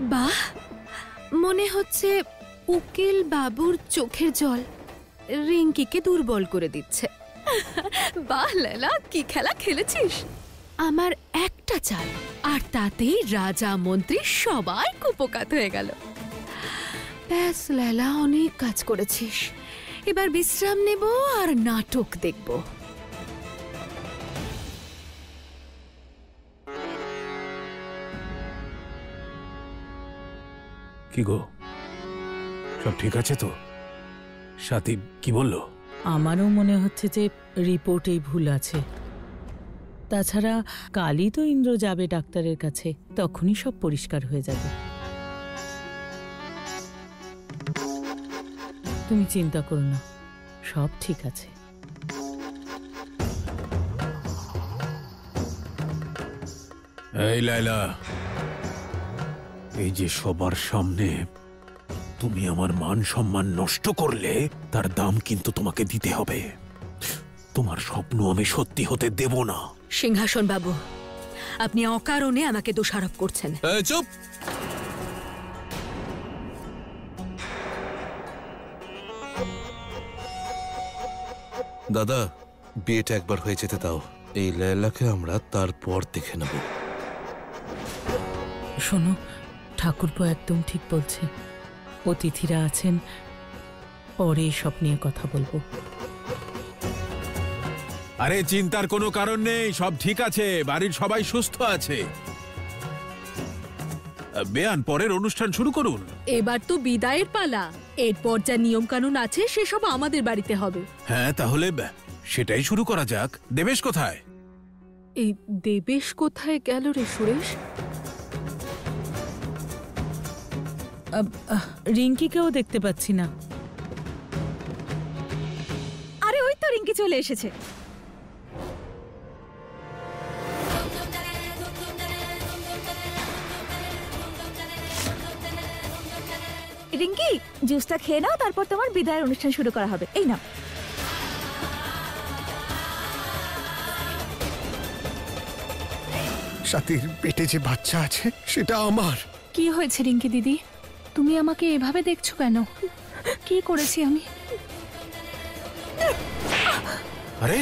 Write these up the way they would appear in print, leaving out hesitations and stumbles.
বাহ, মনে হচ্ছে উকিল বাবুর চোখের জল রিঙ্কিকে দুর্বল করে দিচ্ছে। বাহ লেলা, কি খেলা খেলেছিস! আমার একটা চাল আর তাতেই রাজা মন্ত্রী সবাই কুপোকাত হয়ে গেল। ব্যাস লেলা, অনেক কাজ করেছিস, এবার বিশ্রাম নেব আর নাটক দেখব। কি গো, সব ঠিক আছে তো? সাথী কি বললো? আমারও মনে হচ্ছে যে রিপোর্টেই ভুল আছে। তাছাড়া কালই তো ইন্দ্র যাবে ডাক্তারের কাছে, তখনই সব পরিষ্কার হয়ে যাবে। তুমি চিন্তা করো না, সব ঠিক আছে। এই লায়লা, এই যে সবার সামনে তুমি আমার মান সম্মান নষ্ট করলে, তার দাম কিন্তু তোমাকে দিতে হবে। তোমার স্বপ্ন আমি সত্যি হতে দেব না। সিংহাসন বাবু, আপনি অকারণে আমাকে দোষারোপ করছেন। চুপ! দাদা, বিয়েটা একবার হয়ে যেতে দাও। এই লায়লাকে আমরা তারপর দেখে নেব। শোনো, ঠাকুরপো একদম ঠিক বলছে। অতিথিরা আছেন, পরে সব নিয়ে কথা বলবো। আরে চিন্তার কোনো কারণ নেই, সব ঠিক আছে, বাড়ির সবাই সুস্থ আছে। বেয়ান, পরের অনুষ্ঠান শুরু করুন। এবার তো বিদায়ের পালা, এরপর যা নিয়ম কানুন আছে সেসব আমাদের বাড়িতে হবে। হ্যাঁ, তাহলে সেটাই শুরু করা যাক। দেবেশ কোথায়? এই দেবেশ কোথায় গেল রে সুরেশ? রিঙ্কিকেও দেখতে পাচ্ছি না। আরে ওই তো রিঙ্কি চলে এসেছে। রিঙ্কি, জুসটা খেয়ে নাও, তারপর তোমার বিদায়ের অনুষ্ঠান শুরু করা হবে। এই নাও। সাথীর পেটে যে বাচ্চা আছে সেটা আমার। কি হয়েছে রিঙ্কি দিদি, তুমি আমাকে এভাবে দেখছো কেন? কি করেছি আমি? আরে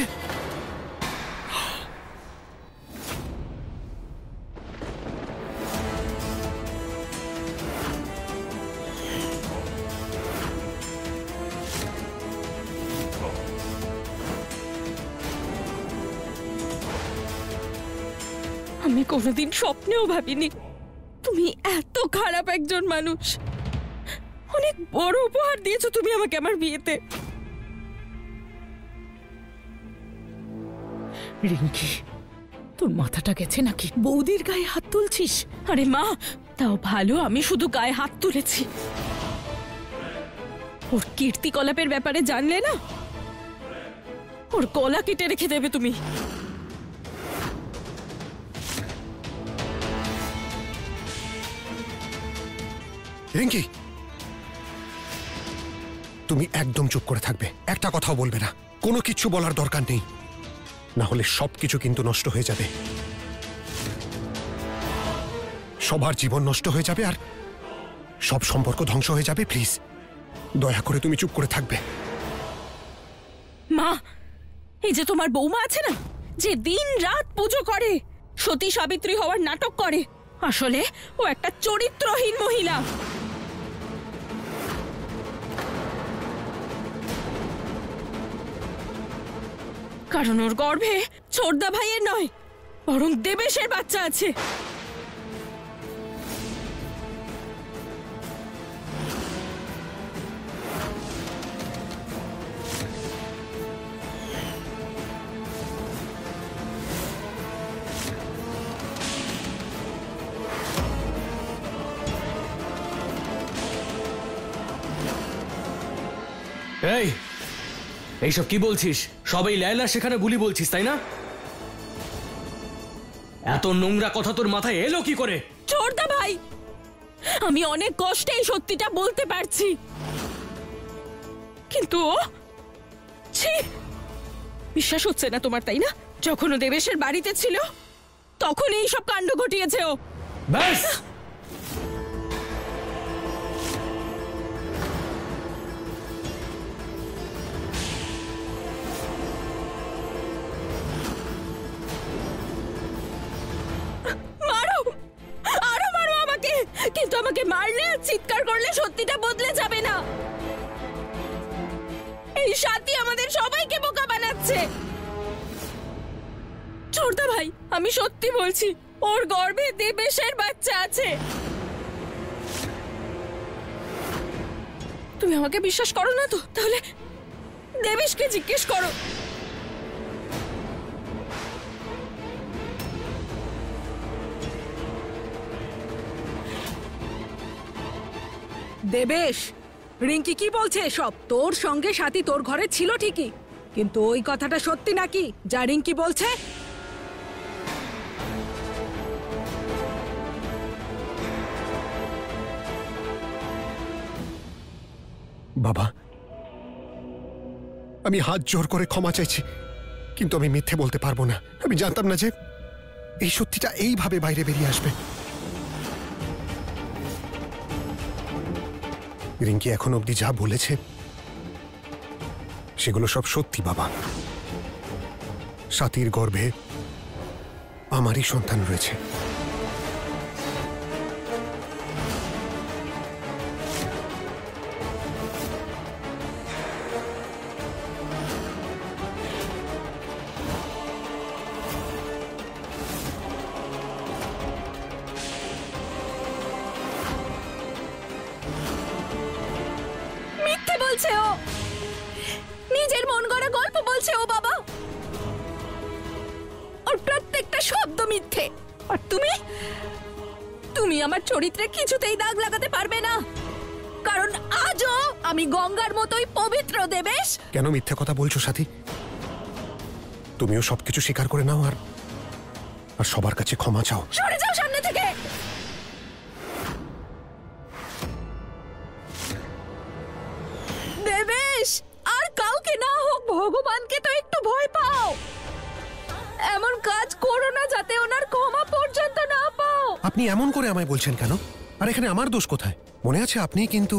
আমি কোনোদিন স্বপ্নেও ভাবিনি তুমি এত খারাপ একজন মানুষ। অনেক বড় উপহার দিয়েছো তুমি আমাকে আমার বিয়েতে। রিঙ্কি, তোর মাথাটা গেছে নাকি? বৌদির গায়ে হাত তুলছিস? আরে মা, তাও ভালো আমি শুধু গায়ে হাত তুলেছি। ওর কীর্তিকলাপের ব্যাপারে জানলে না, ওর গলা কেটে রেখে দেবে তুমি। রিঙ্কি, তুমি একদম চুপ করে থাকবে, একটা কথাও বলবে না। কোনো কিছু বলার দরকার নেই, না হলে সবকিছু কিন্তু নষ্ট হয়ে যাবে। সবার জীবন নষ্ট হয়ে যাবে আর সব সম্পর্ক ধ্বংস হয়ে যাবে। প্লিজ দয়া করে তুমি চুপ করে থাকবে। মা, এই যে তোমার বৌমা আছে না, যে দিন রাত পুজো করে, সতী সাবিত্রী হওয়ার নাটক করে, আসলে ও একটা চরিত্রহীন মহিলা। কারণ ওর গর্ভে ছোটদা ভাইয়ের নয়, বরং দেবেশের বাচ্চা আছে। এই, এইসব কি বলছিস? সবাই লায়লা সেখানে বুলি বলছিস, তাই না? এত নোংরা কথা তোর মাথায় এলো কি করে? ছোটদা ভাই, আমি অনেক কষ্টে এই সত্যিটা বলতে পারছি, কিন্তু ও, ছি, বিশ্বাস হচ্ছে না তোমার, তাই না? যখন ও দেবেশের বাড়িতে ছিল তখন এই সব কাণ্ড ঘটিয়েছে ও। ব্যাস, সত্যিটা বদলে যাবে না। এই সাথী আমাদের সবাইকে বোকা বানাচ্ছে। ছোটদা ভাই, আমি সত্যি বলছি, ওর গর্ভে দেবেশের বাচ্চা আছে। তুমি আমাকে বিশ্বাস করো না তো? তাহলে দেবেশকে জিজ্ঞেস করো। দেবেশ, রিঙ্কি কি বলছে এসব? তোর সঙ্গে সাথী তোর ঘরে ছিল ঠিকই, কিন্তু ওই কথাটা সত্যি নাকি যা রিঙ্কি বলছে? বাবা, আমি হাত জোর করে ক্ষমা চাইছি, কিন্তু আমি মিথ্যে বলতে পারবো না। আমি জানতাম না যে এই সত্যিটা এইভাবে বাইরে বেরিয়ে আসবে। রিঙ্কি এখন অবধি যা বলেছে সেগুলো সব সত্যি বাবা। সাথীর গর্ভে আমারই সন্তান রয়েছে। মিথ্যে বলছে ও, নিজের মন গড়া গল্প বলছে ও বাবা। ওর প্রত্যেকটা শব্দ মিথ্যে। আর তুমি আমার চরিত্রে কিছুতেই দাগ লাগাতে পারবে না, কারণ আজও আমি গঙ্গার মতোই পবিত্র। দেবেশ, কেন মিথ্যে কথা বলছো সাথী? তুমিও সবকিছু স্বীকার করে নাও আর সবার কাছে ক্ষমা চাও। সরে যাও সামনে থেকে। দেবেশ, আর কাউকে না হোক, ভগবানকে তো একটু ভয় পাও। এমন কাজ করো না যাতে ওনার ক্ষমা পর্যন্ত না পাও। আপনি এমন করে আমায় বলছেন কেন? আর এখানে আমার দোষ কোথায়? মনে আছে আপনি কিন্তু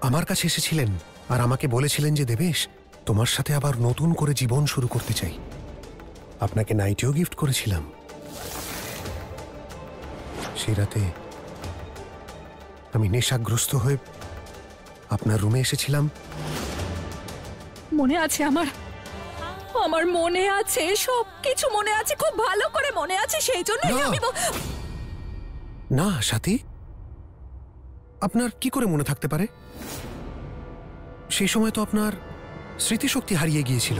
আমার কাছে এসেছিলেন আর আমাকে বলেছিলেন যে দেবেশ, তোমার সাথে আবার নতুন করে জীবন শুরু করতে চাই। আপনাকে নাইটিও গিফট করেছিলাম। সেই রাতে আমি নেশাগ্রস্ত হয়ে আপনার রুমে এসেছিলাম। মনে আছে আমার মনে আছে, সবকিছু মনে আছে, খুব ভালো করে মনে আছে। সেই জন্যই না। আমি না সাথী, আপনার কি করে মনে থাকতে পারে? সেই সময় তো আপনার স্মৃতিশক্তি হারিয়ে গিয়েছিল।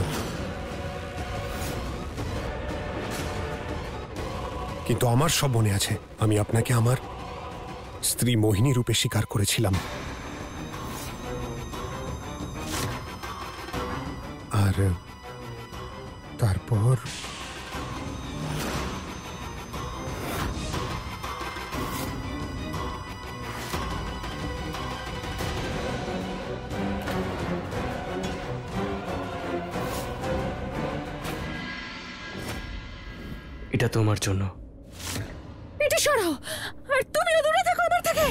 কিন্তু আমার সব মনে আছে। আমি আপনাকে আমার স্ত্রী মোহিনী রূপে স্বীকার করেছিলাম। আর তারপর এটা তোমার জন্য। এটা সরাও, আর তুমিও দূরে থাকো আমার থেকে।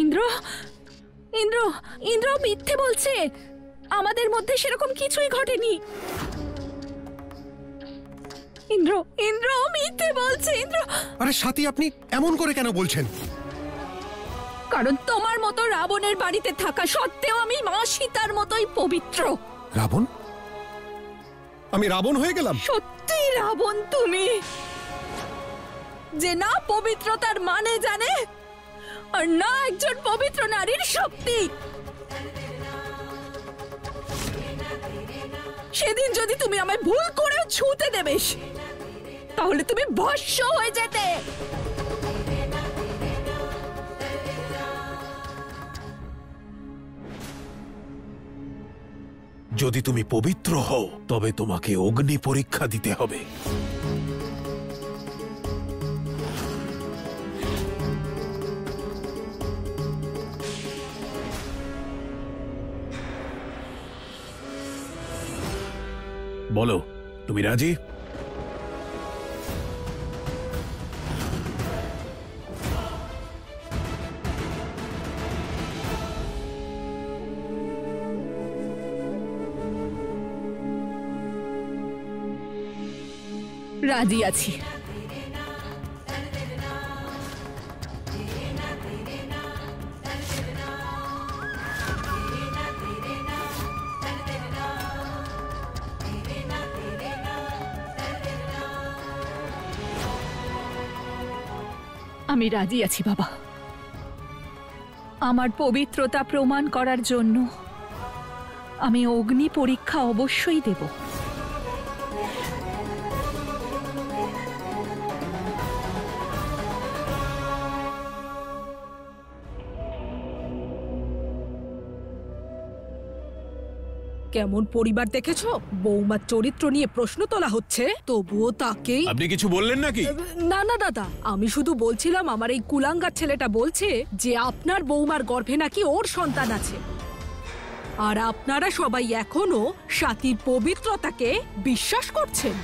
ইন্দ্র, ইন্দ্র, ইন্দ্র মিথ্যে বলছে। আমাদের মধ্যে সেরকম কিছুই ঘটেনি। ইন্দ্র, ইন্দ্র মিথ্যে বলছে। ইন্দ্র, আরে সাথী, আপনি এমন করে কেন বলছেন? কারণ তোমার মতো রাবণের বাড়িতে থাকা সত্ত্বেও আমি মা সীতার মতোই পবিত্র। রাবণ? আমি রাবণ হয়ে গেলাম? সত্যি রাবণ তুমি, যে না পবিত্রতার মানে জানে আর না একজন পবিত্র নারীর শক্তি। সেদিন যদি তুমি আমায় ভুল করেও ছুঁতে দেবে, তাহলে তুমি ভস্ম হয়ে যেতে। যদি তুমি পবিত্র হও তবে তোমাকে অগ্নি পরীক্ষা দিতে হবে। বলো, তুমি রাজি? রাজি আছি। আমি রাজি আছি বাবা। আমার পবিত্রতা প্রমাণ করার জন্য আমি অগ্নি পরীক্ষা অবশ্যই দেব। কেমন পরিবার দেখেছো? বৌমার চরিত্র নিয়ে প্রশ্ন তোলা হচ্ছে, তবুও তাকেই। আপনি কিছু বললেন নাকি? না না দাদা, আমি শুধু বলছিলাম আমার এই কুলাঙ্গার ছেলেটা বলছে যে আপনার বৌমার গর্ভে নাকি ওর সন্তান আছে, আর আপনারা সবাই এখনো স্বাতীর পবিত্রতাকে বিশ্বাস করছেন।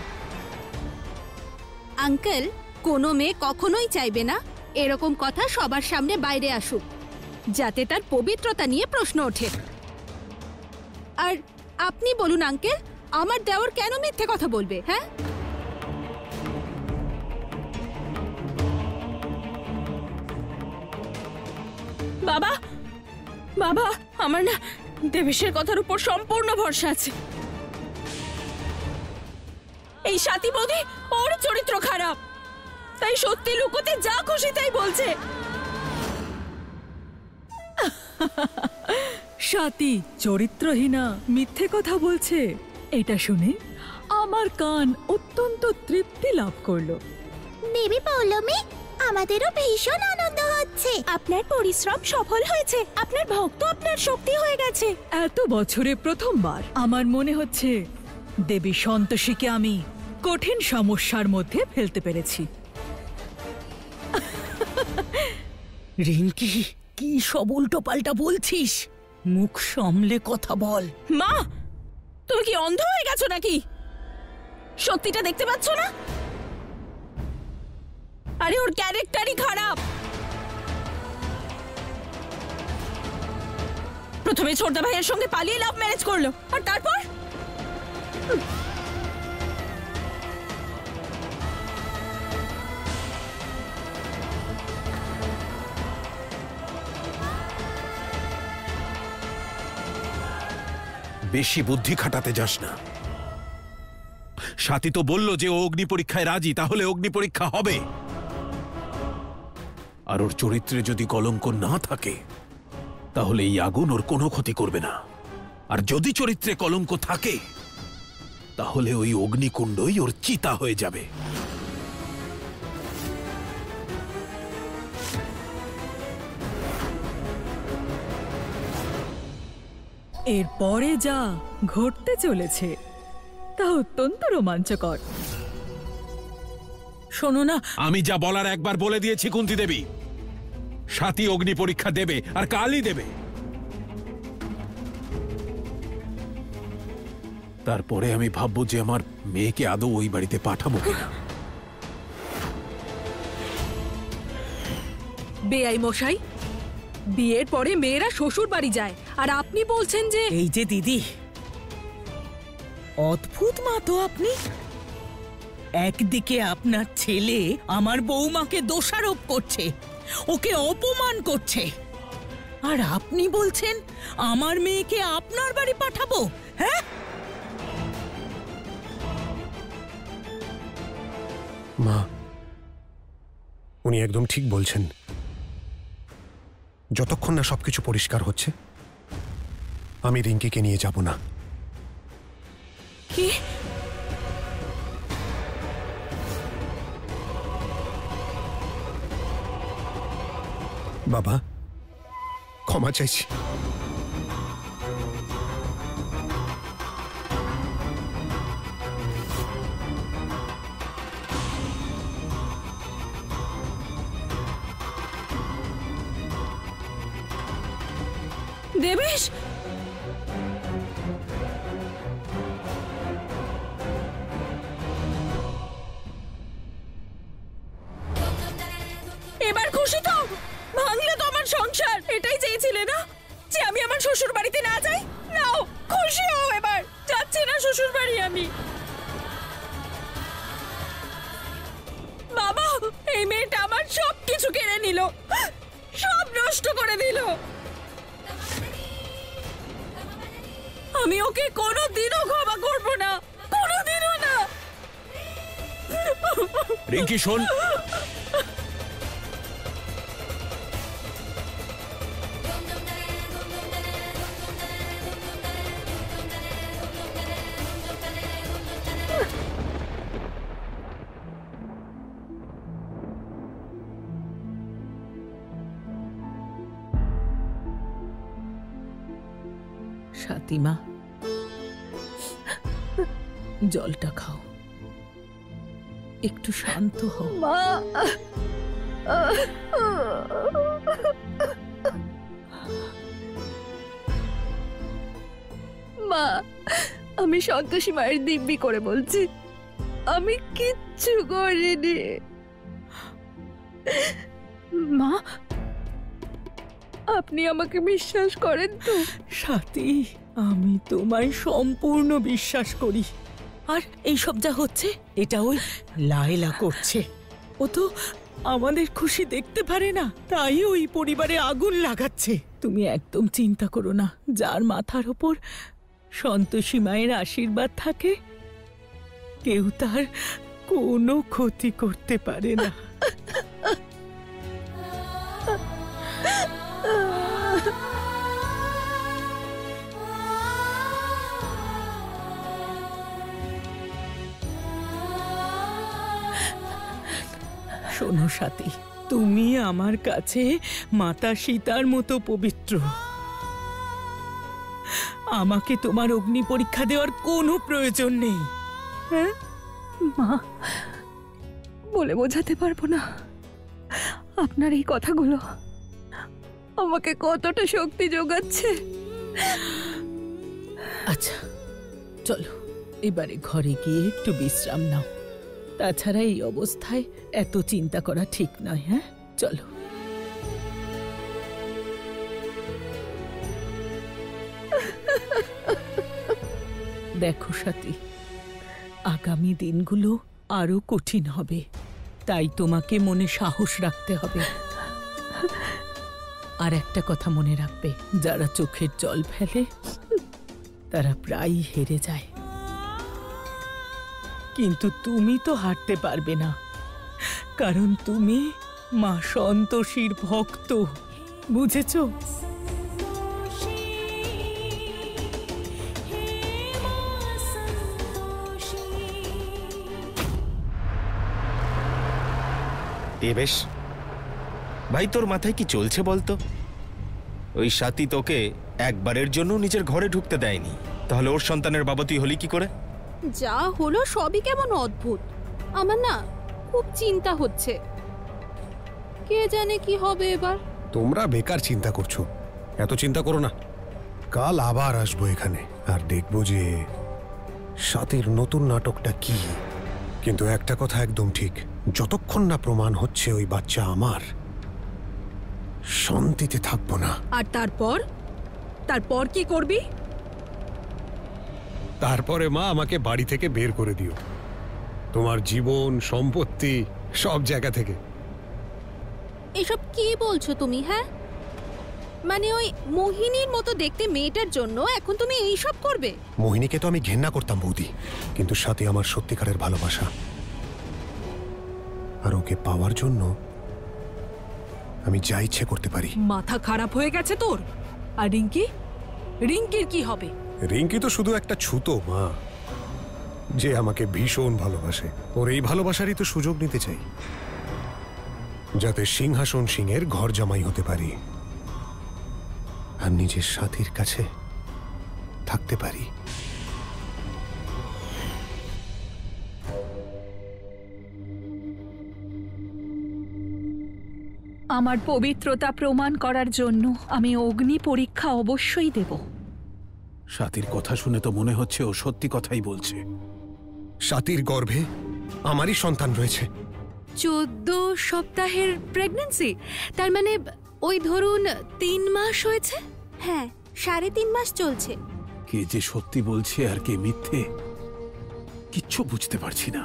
আঙ্কেল, কোনো মেয়ে কখনোই চাইবে না এরকম কথা সবার সামনে বাইরে আসুক, যাতে তার পবিত্রতা নিয়ে প্রশ্ন ওঠে। আর আপনি বলুন আঙ্কেল, আমার দেওর কেন মিথ্যে কথা বলবে? হ্যাঁ, বাবা, বাবা, আমার না দেবেশের কথার উপর সম্পূর্ণ ভরসা আছে। এই স্বাতী বৌদি, ওর চরিত্র খারাপ, তাই সত্যি লুকোতে যা খুশি তাই বলছে। স্বাতী চরিত্রহীনা মিথ্যে কথা বলছে, এটা শুনে আমার কান অত্যন্ত তৃপ্তি লাভ করলো। দেবী পৌলমী, আমাদেরও ভীষণ আনন্দ হচ্ছে। আপনার পরিশ্রম সফল হয়েছে, আপনার ভক্ত আপনার শক্তি হয়ে গেছে। এত বছরে প্রথমবার আমার মনে হচ্ছে দেবী সন্তোষীকে আমি কঠিন সমস্যার মধ্যে ফেলতে পেরেছি। রিঙ্কি, কি সব উল্টো পাল্টা বলছিস? মুখ সামলে কথা বল। মা, তুমি কি অন্ধ হয়ে গেছো নাকি? সত্যিটা দেখতে পাচ্ছ না? আরে ওর ক্যারেক্টারই খারাপ। প্রথমে ছোটদা ভাইয়ের সঙ্গে পালিয়ে লাভ ম্যারেজ করলো, আর তারপর বেশি বুদ্ধি খাটাতে যাস না। স্বাতী তো বলল যে ও অগ্নি পরীক্ষায় রাজি, তাহলে অগ্নি পরীক্ষা হবে। আর ওর চরিত্রে যদি কলঙ্ক না থাকে তাহলে এই আগুন ওর কোনো ক্ষতি করবে না, আর যদি চরিত্রে কলঙ্ক থাকে তাহলে ওই অগ্নিকুণ্ডই ওর চিতা হয়ে যাবে। এরপরে যা ঘটতে চলেছে তা অত্যন্ত রোমাঞ্চকর। শোনো না, আমি যা বলার একবার বলে দিয়েছি কুন্তী দেবী, স্বাতী অগ্নি পরীক্ষা দেবে, আর কালই দেবে। তারপরে আমি ভাববো যে আমার মেয়েকে আদৌ ওই বাড়িতে পাঠাবো কিনা। বেআই মশাই, বিয়ের পরে মেয়েরা শ্বশুর বাড়ি যায়, আর আপনি বলছেন যে। এই যে দিদি, অদ্ভুত মা তো আপনি। একদিকে আপনার ছেলে আমার বৌমাকে দোষারোপ করছে, ওকে অপমান করছে, আর আপনি বলছেন আমার মেয়েকে আপনার বাড়ি পাঠাবো। হ্যাঁ, মা, উনি একদম ঠিক বলছেন। যতক্ষণ না সবকিছু পরিষ্কার হচ্ছে আমি রিঙ্কিকে নিয়ে যাব না। কি? বাবা, ক্ষমা চাইছি। দেবেশ, এবার খুশি তো? ভাঙলে তো আমার সংসার। এটাই চেয়েছিলে না যে আমি আমার শ্বশুর বাড়িতে না যাই? নাও, খুশি হও। এবার যাচ্ছি না শ্বশুর বাড়ি আমি। এই মেয়েটা আমার সব কিছু কেড়ে নিল, সব নষ্ট করে দিল। আমি ওকে কোনোদিনও ক্ষমা করব না, কোনোদিনও না। রিঙ্কি শোন, সাতিমা, জলটা খাও, একটু শান্ত হও। মা, মা, আমি সন্তোষী মায়ের দিব্যি করে বলছি, আমি কিচ্ছু করিনি। মা, আপনি আমাকে বিশ্বাস করেন তো? সাথী, আমি তোমায় সম্পূর্ণ বিশ্বাস করি। আর এইসব যা হচ্ছে এটা ওই লায়লা করছে। ও তো আমাদের খুশি দেখতে পারে না, তাই ওই পরিবারে আগুন লাগাচ্ছে। তুমি একদম চিন্তা করো না, যার মাথার ওপর সন্তোষী মায়ের আশীর্বাদ থাকে কেউ তার কোনো ক্ষতি করতে পারে না। শোনো সাথী, তুমি আমার কাছে মাতা সীতার মতো পবিত্র। আমাকে তোমার অগ্নি পরীক্ষা দেওয়ার কোনো প্রয়োজন নেই। হ্যাঁ মা, বলে বোঝাতে পারবো না আপনার এই কথাগুলো আমাকে কতটা শক্তি যোগাচ্ছে। আচ্ছা চলো, এবারে ঘরে গিয়ে একটু বিশ্রাম নাও। তাছাড়া এই অবস্থায় এত চিন্তা করা ঠিক নয়। হ্যাঁ চলো। দেখো সাথী, আগামী দিনগুলো আরো কঠিন হবে, তাই তোমাকে মনে সাহস রাখতে হবে। আর একটা কথা মনে রাখবে, যারা চোখের জল ফেলে তারা প্রায়ই হেরে যায়, কিন্তু তুমি তো হারতে পারবে না, কারণ তুমি মা সন্তোষীর ভক্ত। বুঝেছো? বেশ ভাই, তোর মাথায় কি চলছে বলতো? ওই সাথী তোকে একবারের জন্য নিজের ঘরে ঢুকতে দেয়নি, তাহলে ওর সন্তানের বাবা তুই হলি কি করে? যা হলো সবই কেমন অদ্ভুত। আমার না খুব চিন্তা হচ্ছে, কে জানে কি হবে এবার। তোমরা বেকার চিন্তা করছো, এত চিন্তা করো না। কাল আবার আসবো এখানে আর দেখবো যে সাথীর নতুন নাটকটা কি। কিন্তু একটা কথা একদম ঠিক, যতক্ষণ না প্রমাণ হচ্ছে ওই বাচ্চা আমার, শান্তিতে থাকবো না। আর তারপর তারপর কি করবি? তারপরে মা আমাকে বাড়ি থেকে বের করে দিও, তোমার জীবন সম্পত্তি সব জায়গা থেকে। এসব কি বলছো তুমি? হ্যাঁ, মানে ওই মোহিনীর মতো দেখতে মেয়েটার জন্য এখন তুমি এইসব করবে? মোহিনীকে তো আমি ঘেন্না করতাম বৌদি, কিন্তু সাথে আমার সত্যিকারের ভালোবাসা, আর ওকে পাওয়ার জন্য আমি যা ইচ্ছে করতে পারি। মাথা খারাপ হয়ে গেছে তোর? আর রিঙ্কি, রিঙ্কির কি হবে? রিঙ্কি তো শুধু একটা ছুতো মা, যে আমাকে ভীষণ ভালোবাসে। ওর এই ভালোবাসারই তো সুযোগ নিতে চাই, যাতে সিংহাসন সিংহের ঘর জামাই হতে পারি আর নিজের সাথীর কাছে থাকতে পারি। আমার পবিত্রতা প্রমাণ করার জন্য আমি অগ্নি পরীক্ষা অবশ্যই দেব। সাথীর কথা শুনে তো মনে হচ্ছে ও সত্যি কথাই বলছে। সাথীর গর্ভে আমারই সন্তান রয়েছে। 14 সপ্তাহের প্রেগন্যান্সি, তার মানে ওই ধরুন 3 মাস হয়েছে। হ্যাঁ, 3.5 মাস চলছে। কে যে সত্যি বলছে আর কে মিথ্যে কিচ্ছু বুঝতে পারছি না।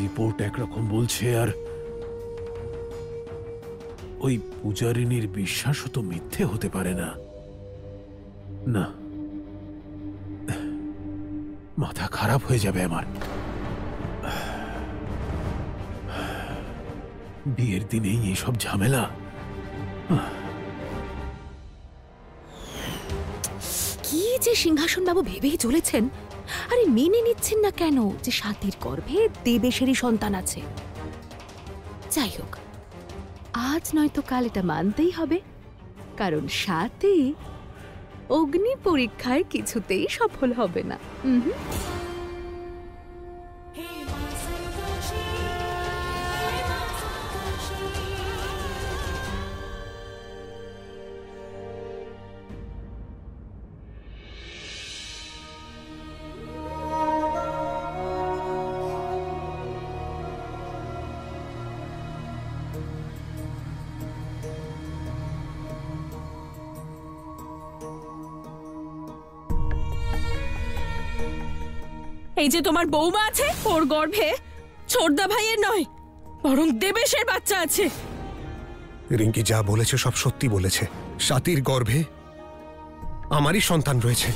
রিপোর্ট একরকম বলছে, আর ওই পূজারিনীর বিশ্বাসও তো মিথ্যে হতে পারে না। না, মাথা খারাপ হয়ে যাবে আমার। বিয়ের দিনেই এইসব ঝামেলা। কি যে সিংহাসন বাবু ভেবেই চলেছেন, আরে মেনে নিচ্ছেন না কেন যে স্বাতীর গর্ভে দেবেশেরই সন্তান আছে? যাই হোক, আজ নয়তো কাল এটা মানতেই হবে, কারণ স্বাতী অগ্নি পরীক্ষায় কিছুতেই সফল হবে না। এই যে তোমার বৌমা আছে, ওর গর্ভে ছোটদা ভাইয়ের নয়, বরং দেবেশের বাচ্চা আছে। রিঙ্কি যা বলেছে সব সত্যি বলেছে। স্বাতীর গর্ভে আমারই সন্তান রয়েছে।